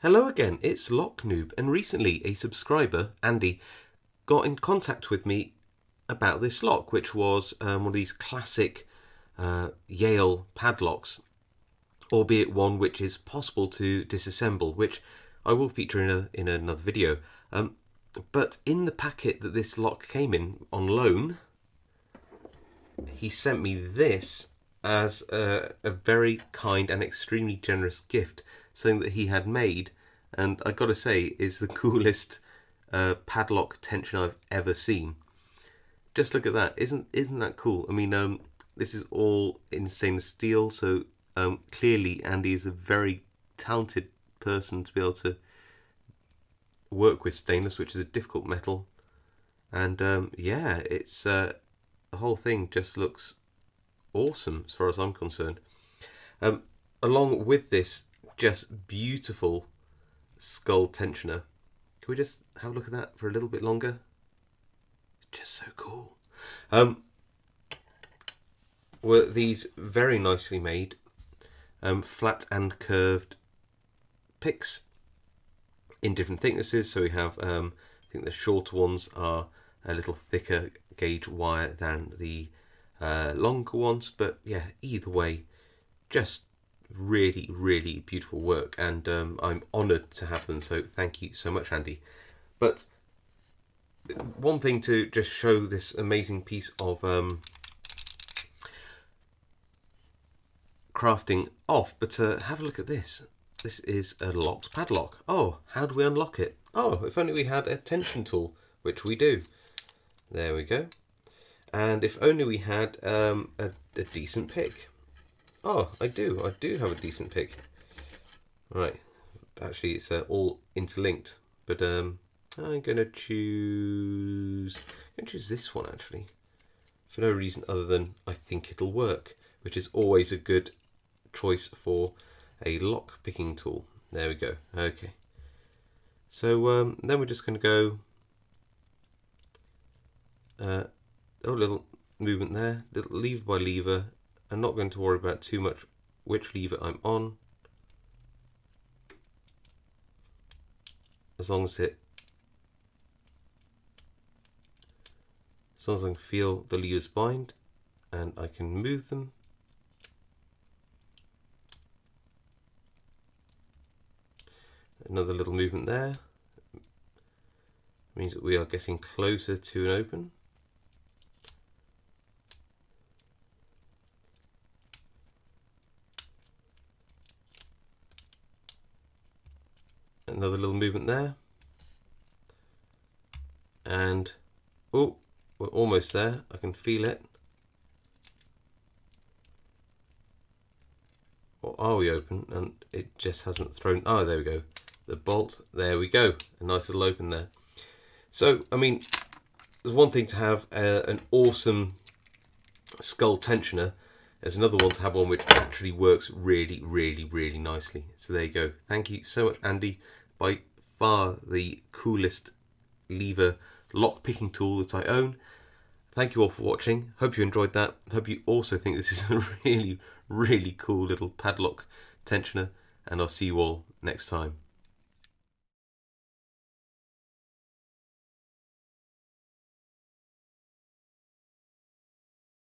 Hello again, it's Noob, and recently a subscriber, Andy, got in contact with me about this lock, which was one of these classic Yale padlocks, albeit one which is possible to disassemble, which I will feature in another video. But in the packet that this lock came in on loan, he sent me this as a very kind and extremely generous gift, something that he had made, and I gotta say is the coolest padlock tension I've ever seen. Just look at that, isn't that cool? I mean, this is all in stainless steel, so clearly Andy is a very talented person to be able to work with stainless, which is a difficult metal. And yeah, it's the whole thing just looks awesome as far as I'm concerned. Along with this just beautiful skull tensioner, can we just have a look at that for a little bit longer? Just so cool. Were these very nicely made flat and curved picks in different thicknesses. So we have, I think the shorter ones are a little thicker gauge wire than the longer ones, but yeah, either way, just really beautiful work, and I'm honoured to have them, so thank you so much, Andy. But one thing to just show this amazing piece of crafting off, but have a look at this. This is a locked padlock. Oh, how do we unlock it? Oh, if only we had a tension tool, which we do. There we go. And if only we had a decent pick. Oh, I do have a decent pick. Right, actually it's all interlinked, but I'm gonna choose this one actually, for no reason other than I think it'll work, which is always a good choice for a lock picking tool. There we go. Okay, so then we're just going to go a little movement there, little lever by lever. I'm not going to worry about too much which lever I'm on, as long as I can feel the levers bind and I can move them. Another little movement there means that we are getting closer to an open. Another little movement there, and oh, we're almost there. I can feel it. Or are we open? And it just hasn't thrown. Oh, there we go. The bolt. There we go. A nice little open there. So, I mean, there's one thing to have an awesome skull tensioner. There's another one to have one which actually works really nicely. So there you go. Thank you so much, Andy. By far the coolest lever lock picking tool that I own. Thank you all for watching. Hope you enjoyed that. Hope you also think this is a really cool little padlock tensioner, and I'll see you all next time.